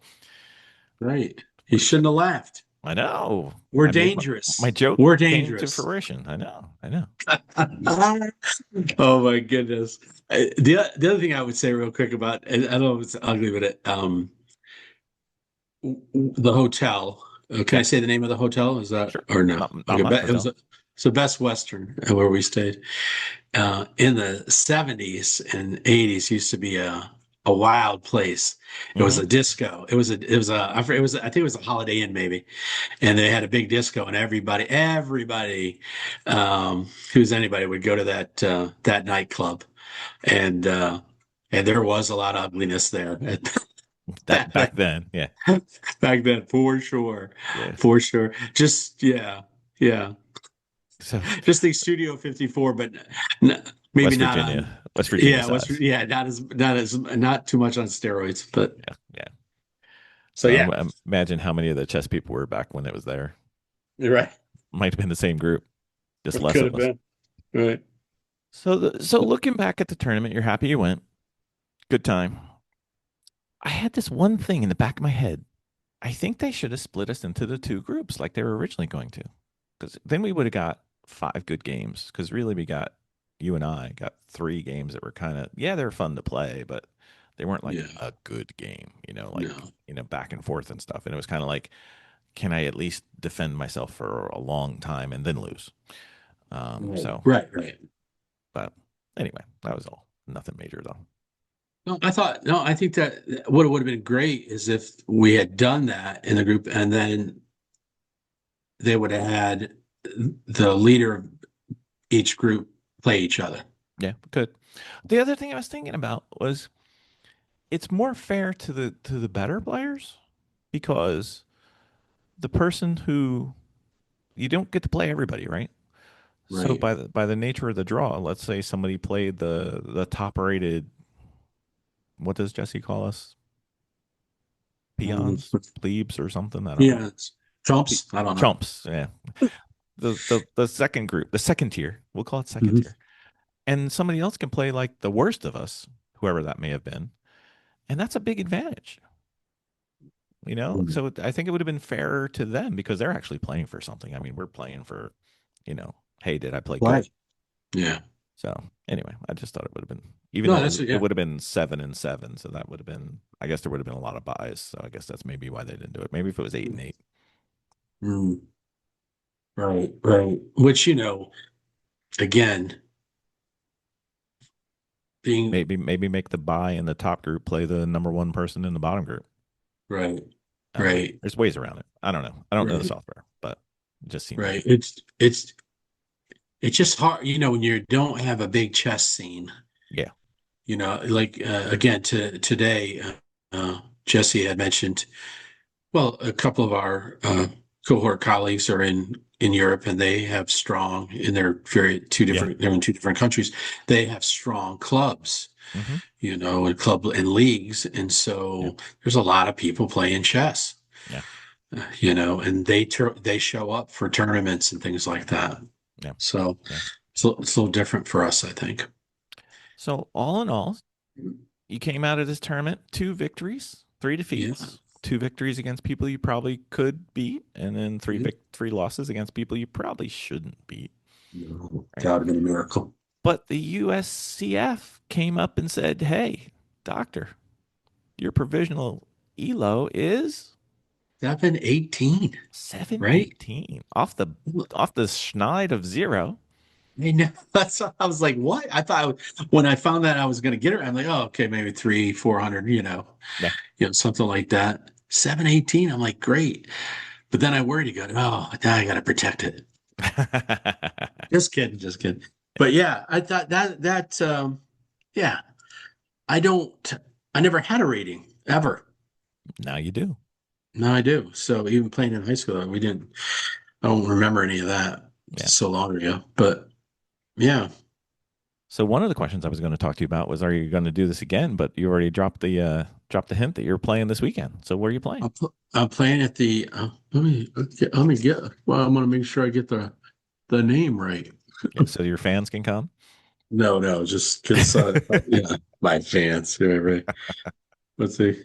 Right. He Which shouldn't have laughed. I know. We're I made my dangerous. joke We're came to dangerous. fruition. I know. I know. Oh my goodness. The other thing I would say real quick about, and I don't know if it's ugly, but the hotel. Can I Yeah, say the name of the hotel? Is that sure. or no? Not Okay, my it was hotel. it's the Best Western where we stayed. In the 70s and 80s used to be a wild place. It was Hmm. a disco. I think it was a Holiday Inn maybe, and they had a big disco, and everybody, who's anybody would go to that nightclub, and uh, and there was a lot of ugliness there at That back then, yeah, back then, for sure, yeah. for sure. Just yeah. So Just think Studio 54, but n maybe not on. West Virginia Yeah, size. not too much on steroids, but Yeah, yeah. so So yeah, imagine how many of the chess people were back when it was there. you're right. Might have been the same group, just It less could of have us. been. Right. So looking back at the tournament, you're happy you went. Good time. I had this one thing in the back of my head. I think they should have split us into the two groups like they were originally going to, because then we would have got 5 good games. Because really, you and I got 3 games that were kind of, yeah, they're fun to play, but they weren't like Yeah. a good game, No. back and forth and stuff. And it was kind of like, can I at least defend myself for a long time and then lose? Right. So, Right. Right. but anyway, that was all. Nothing major though. No, I think that what would have been great is if we had done that in the group, and then they would have had the leader of each group play each other. Yeah, good. The other thing I was thinking about was it's more fair to the better players because the person who you don't get to play everybody, right? So Right. by the nature of the draw, let's say somebody played the top rated, what does Jesse call us? Um, Peons, plebes, or something. I don't know. yeah. Trumps. I don't know. Chumps. Yeah. The second group, the second tier. We'll call it second Mhm. tier. And somebody else can play like the worst of us, whoever that may have been, and that's a big advantage. you know? Mm. So I think it would have been fairer to them because they're actually playing for something. I mean, we're playing for, you know, hey, did I play good? Right. Yeah. So anyway, I just thought it would have been, even No, though that's it yeah. would have been 7-7, so that would have been, I guess there would have been a lot of buys. So I guess that's maybe why they didn't do it. Maybe if it was 8-8, Mm. Right. Right. Which, again, being maybe make the buy in the top group play the number one person in the bottom group. right. I don't know. Right. There's ways around it. I don't know. I don't know the Right. software, but it just seemed like Right. It's just hard, when you don't have a big chess scene, yeah, like again today, Jesse had mentioned, well, a couple of our cohort colleagues are in Europe, and they have strong in their yeah, they're in two different countries. They have strong clubs, mm-hmm. and club and leagues, and Yeah, so there's a lot of people playing chess, yeah, and they show up for tournaments and things like that. yeah, So yeah. it's a little different for us, I think. So all in all, you came out of this tournament 2 victories, 3 defeats, 2 victories against people you probably could beat, and then Yeah. 3 losses against people you probably shouldn't beat. No, Right. that would have been a miracle. But the USCF came up and said, "Hey, doctor, your provisional elo is 7-18, seven right? eighteen off the schneid of zero." I know. That's I was like, what? When I found that I was going to get it, I'm like, oh, okay, maybe 300, 400, Yeah. something like that. 7-18. I'm like, great. But then I worried again. Oh, now I got to protect it. Just kidding, just kidding. But yeah, I thought yeah, I don't, I never had a rating ever. Now you do. Now I do. So even playing in high school, we didn't. I don't remember any of that. Yeah. It's so long ago. But yeah, So one of the questions I was going to talk to you about was, are you going to do this again? But you already dropped the hint that you're playing this weekend. So where are you playing? I'm playing at the. Let me get. Well, I'm gonna make sure I get the name right. Yeah, so your fans can come. No, no, just because yeah, my fans. Yeah, right. Let's see.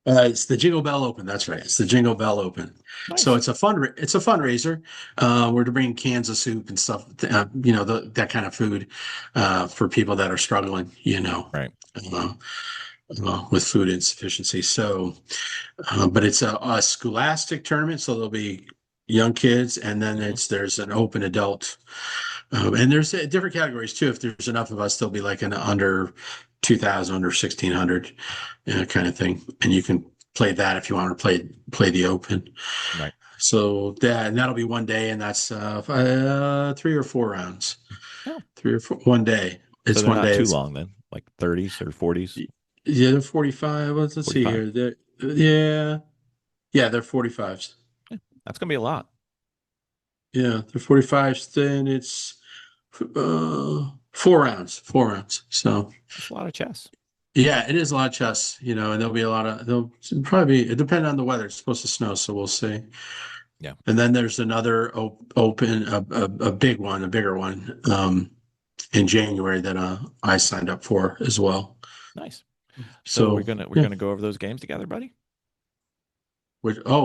It's the Jingle Bell Open. That's right. It's the Jingle Bell Open. So Nice. it's a fundraiser. We're to bring cans of soup and stuff. That kind of food for people that are struggling. Right. Uh, with food insufficiency. So, but it's a scholastic tournament, so there'll be young kids, and then Hmm. there's an open adult, and there's different categories too. If there's enough of us, there'll be like an under 2,000, under 1,600, kind of thing, and you can play that if you want to play the open. Right. So that'll be one day, and that's 3 or 4 rounds, Oh, 3 or 4 one day. so It's they're one not day. too long then, like 30s or 40s, Yeah, they're 45. Let's see 45. here. Yeah, yeah, they're 45s. Yeah, that's going to be a lot. Yeah, they're 45s. Then it's 4 rounds, 4 rounds. So That's a lot of chess. yeah, it is a lot of chess, and there'll be there'll probably be, it depends on the weather. It's supposed to snow, so we'll see. Yeah. And then there's another open, a big one, a bigger one, in January that I signed up for as well. Nice. So So we're yeah. gonna go over those games together, buddy.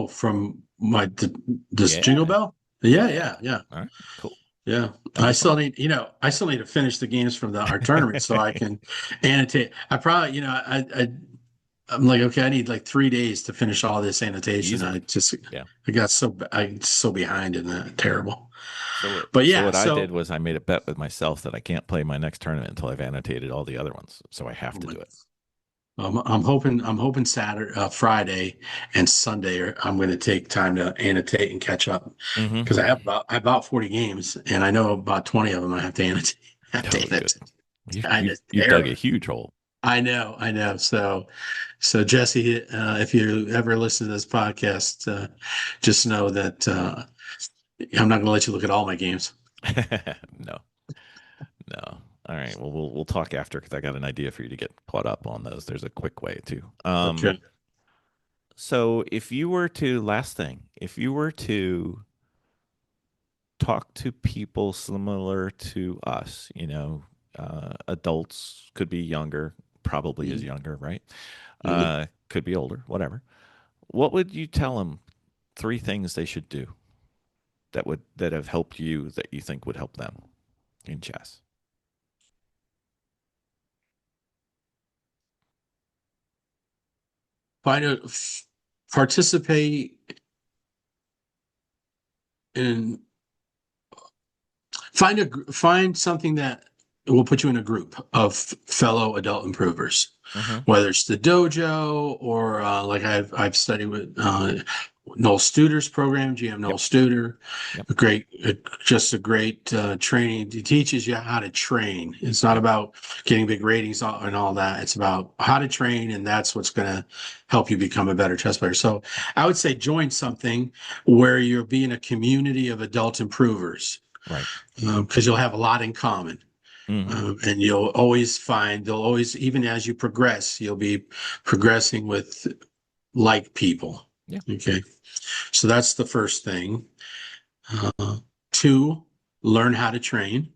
From this Jingle Yeah. Bell? Yeah, Yeah. yeah, yeah. All right. Cool. Yeah, That'd be fun. I still need to finish the games from our tournament so I can annotate. I probably, I'm like, okay, I need like 3 days to finish all this annotation. Easily. Yeah. I'm so behind in that. Terrible. But So yeah, what I did so was I made a bet with myself that I can't play my next tournament until I've annotated all the other ones. So I have oh to my, do it. I'm hoping Saturday, Friday, and Sunday, I'm going to take time to annotate and catch up Mm-hmm. because I have about 40 games, and I know about 20 of them I have to annotate. Have to Oh, good. annotate. You've Kind you've of you've dug a terrible. huge hole. I know. So Jesse, if you ever listen to this podcast, just know that I'm not going to let you look at all my games. No, no. All right. Well, we'll talk after because I got an idea for you to get caught up on those. There's a quick way too. Okay. So if you were to last thing, if you were to talk to people similar to us, adults could be younger, probably is Mhm. younger, right? Mhm. Could be older, whatever. What would you tell them? Three things they should do that have helped you that you think would help them in chess. Find a participate in find something that will put you in a group of fellow adult improvers, Mm-hmm. whether it's the dojo or like I've studied with Noel Studer's program, GM Noel Yep. Studer, Yep. a great, just a great training. He teaches you how to train. It's not Yep. about getting big ratings and all that. It's about how to train, and that's what's going to help you become a better chess player. So I would say join something where you'll be in a community of adult improvers Right. because you'll have a lot in common. Mm-hmm. And you'll always find, they'll always, even as you progress, you'll be progressing with like people. Yeah. Okay. So that's the first thing. Two, learn how to train,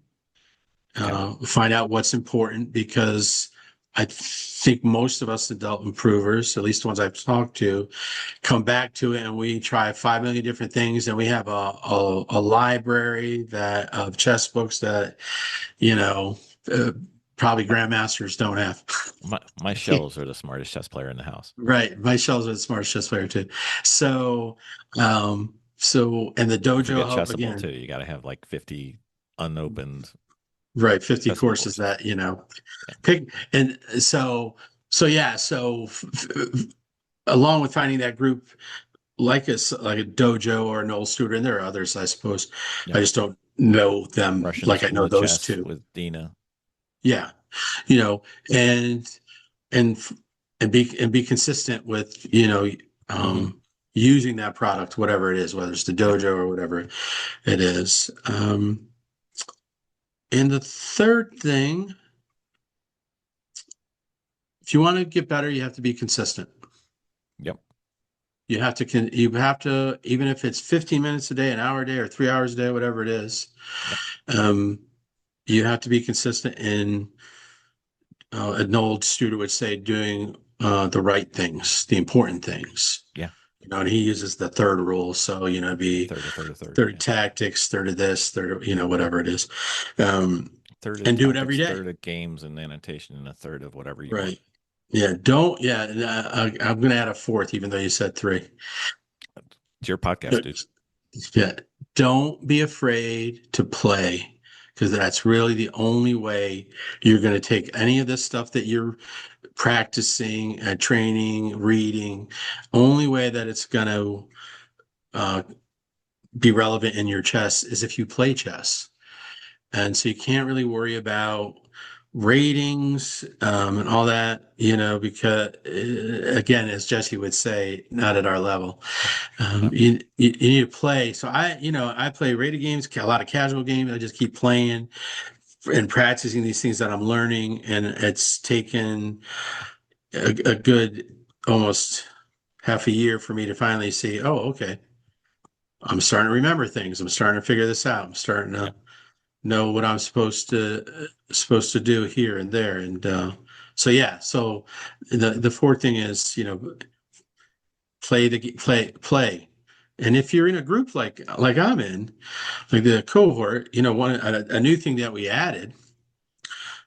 Okay. find out what's important because I think most of us adult improvers, at least the ones I've talked to, come back to it and we try 5 million different things and we have a library that of chess books that you know, uh, probably My, grandmasters don't have. my shells are the smartest chess player in the house. Right. My Michelle's a smart chess player too. So, and the Don't dojo forget help Chessable again, too. You got to have like 50 unopened right. 50 Chessable courses courses. that, Yeah. pick. And yeah. So along with finding that group, like a dojo or an old student, and there are others, I suppose. I Yep. just don't know them Russian like I School know of those Chess two. with Dina. Yeah. You know, and and and be consistent with Mm-hmm. using that product, whatever it is, whether it's the Yep. dojo or whatever it is. And the third thing, if you want to get better, you have to be consistent. Yep. You have to even if it's 15 minutes a day, an hour a day, or 3 hours a day, whatever it is. Yep. Um, you have to be consistent in an old student would say doing the right things, the important things. Yeah. And he uses the third rule. So, A be third, a third, a third. third Yeah. tactics, third of this, third of, whatever it is. Um, Third of and do it every tactics, day. third of games and annotation, and a third of whatever you want. Right. Yeah. Don't, yeah. I'm going to add a fourth, even though you said three. It's your podcast, dude. Yeah. Don't be afraid to play because that's really the only way you're going to take any of this stuff that you're practicing, training, reading. Only way that it's going to uh, be relevant in your chess is if you play chess. And so you can't really worry about ratings and all that, because again, as Jesse would say, not at our level. No. You need to play. So I play rated games, a lot of casual games. I just keep playing and practicing these things that I'm learning, and it's taken a good almost half a year for me to finally see, oh, okay, I'm starting to remember things. I'm starting to figure this out. I'm starting Yeah. to know what I'm supposed to do here and there. And so yeah, so the fourth thing is, play. And if you're in a group like I'm in, like the cohort, a new thing that we added,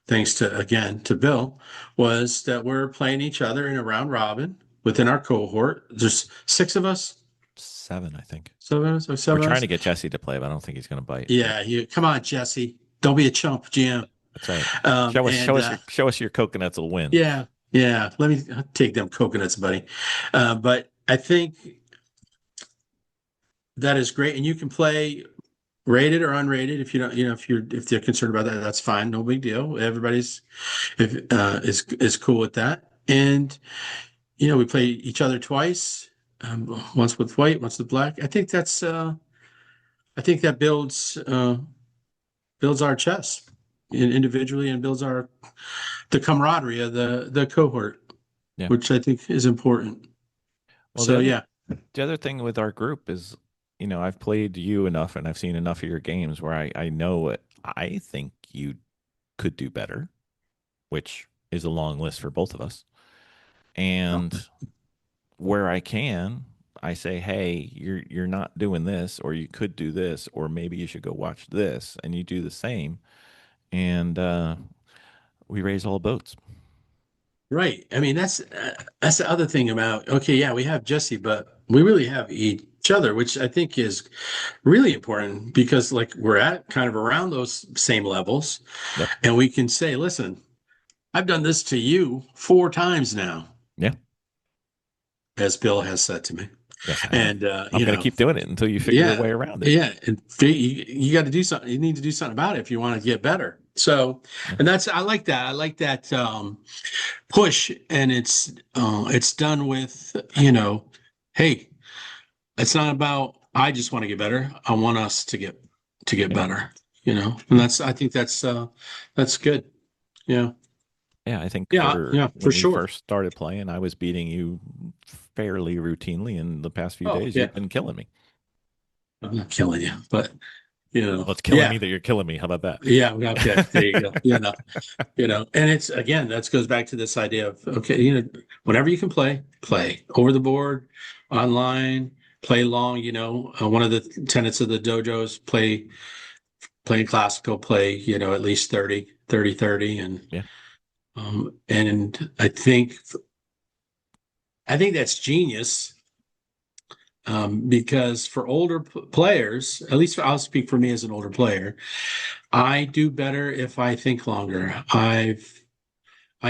thanks to again to Bill, was that we're playing each other in a round robin within our cohort. There's six of us, Seven, I think. seven of us, or We're seven of trying us. to get Jesse to play, but I don't think he's going to bite. But Yeah, you come on, Jesse. Don't be a chump, GM. that's right. Um, Show us, and show us your, show us your coconuts will win. Yeah, yeah. Let me take them coconuts, buddy. But I think that is great, and you can play rated or unrated if you don't, if they're concerned about that, that's fine, no big deal. Everybody's if is cool with that, and we play each other twice, once with white, once with black. I think that builds our chess individually and builds the camaraderie of the cohort, Yeah. which I think is important. Well, So yeah. the other thing with our group is, I've played you enough and I've seen enough of your games where I know what I think you could do better, which is a long list for both of us. And where I can, I say, "Hey, you're not doing this, or you could do this, or maybe you should go watch this," and you do the same, and we raise all boats. Right. I mean, that's the other thing about, okay, yeah, we have Jesse, but we really have each other, which I think is really important because like we're at kind of around those same levels, Yep. and we can say, listen, I've done this to you 4 times now, Yeah. as Bill has said to me. Yes, I have. And I'm going to keep doing it until you figure a yeah, way around it. yeah, and you got to do something. You need to do something about it if you want to get better. So, Yeah. and that's I like that. I like that push, and it's done with hey, it's not about I just want to get better. I want us to get Yeah. better. And Yeah. that's I think that's good. Yeah, Yeah, I think yeah, for yeah, for when we sure. first started playing, I was beating you fairly routinely. In the past few Oh days, yeah, you've been killing me. I'm not killing you, but Well, it's killing yeah, me that you're killing me. How about that? yeah. Okay, there you go. And it's again that goes back to this idea of okay, whenever you can play over the board, online, play long. One of the tenets of the dojo is playing classical, play at least 30, Yeah. and I think that's genius, because for older players, at least I'll speak for me as an older player, I do better if I think longer. I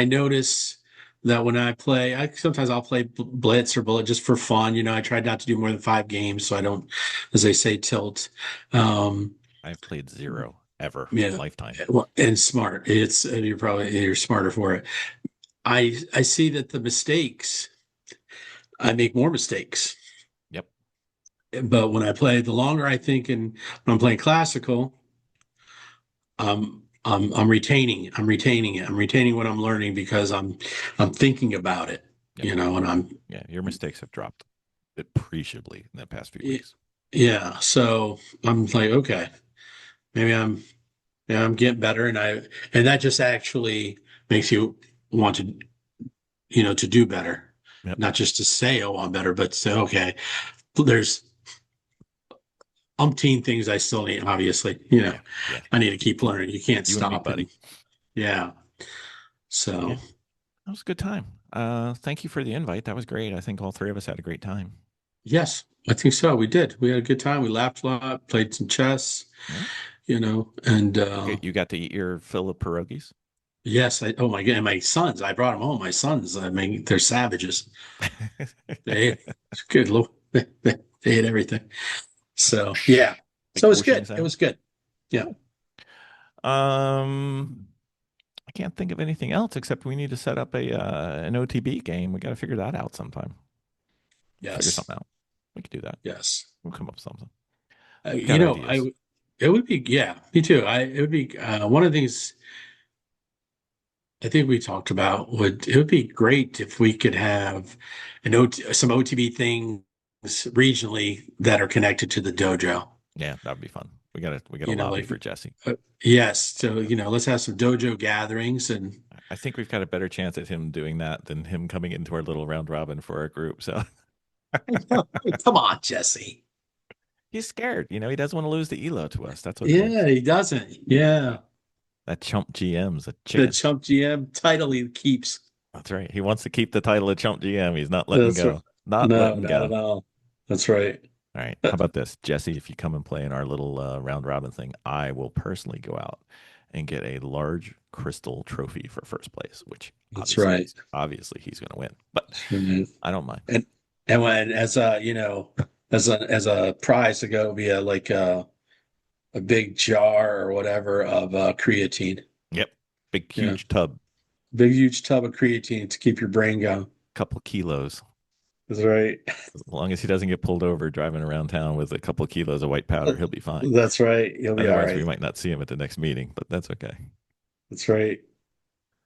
notice that when I play, sometimes I'll play blitz or bullet just for fun. I try not to do more than 5 games, so I don't, as they say, tilt. Um, I've played zero ever yeah, lifetime. well, and smart. You're smarter for it. I see that the mistakes, I make more mistakes. Yep. But when I play, the longer I think, and when I'm playing classical, I'm retaining. I'm retaining it. I'm retaining what I'm learning because I'm thinking about it. Yep. And Yeah. Your mistakes have dropped appreciably in the past few weeks. yeah. So I'm like, okay, maybe I'm getting better, and that just actually makes you want to do better, Yep. not just to say, oh, I'm better, but say, okay, there's umpteen things I still need. Obviously, Yeah. Yeah. I need to keep learning. You can't You and me, stop, buddy. and yeah. Yeah. So That was a good time. Thank you for the invite. That was great. I think all three of us had a great time. yes, I think so. We did. We had a good time. We laughed a lot, played some chess, Yeah. and You got to eat your fill of pierogies. yes, oh my God, and my sons, I brought them home. My sons, I mean, they're savages. They it's good. They ate everything. So yeah, Big so it's portion good. It size. was good. Yeah. Cool. I can't think of anything else except we need to set up a an OTB game. We got to figure that out sometime. We'll figure Yes. something out. We could do that. Yes. We'll come up with something. Uh, We've you got know, I ideas. it would be yeah, me too. It would be one of the things I think we talked about would it would be great if we could have some OTB things regionally that are connected to the dojo. Yeah, that would be fun. We got to You know, lobby like for Jesse. yes, so let's have some dojo gatherings and I think we've got a better chance at him doing that than him coming into our little round robin for our group. So come on, Jesse. he's scared. He doesn't want to lose the elo to us. That's what it Yeah, is. he doesn't. Yeah, That chump GM's a the chicken. chump GM title he keeps. That's right. He wants to keep the title of chump GM. He's not letting That's right. go. Not No, letting not go. at all. That's right. All right. How about this, Jesse? If you come and play in our little round robin thing, I will personally go out and get a large crystal trophy for first place, which That's right. obviously he's going to win, but And I don't mind. when as a as a prize to go be a big jar or whatever of creatine. Yep. Big, Yeah, huge tub, big huge tub of creatine to keep your brain going. couple kilos. That's right. As long as he doesn't get pulled over driving around town with a couple kilos of white powder, he'll be fine. That's right. You'll be all Otherwise, we right. might not see him at the next meeting, but that's okay. That's right.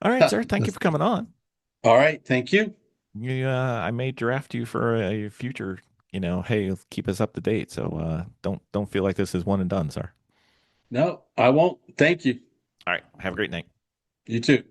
All right, sir. Thank you for coming on. All right. Thank you. I may draft you for a future. Hey, keep us up to date. So don't feel like this is one and done, sir. No, I won't. Thank you. All right. Have a great night. You too.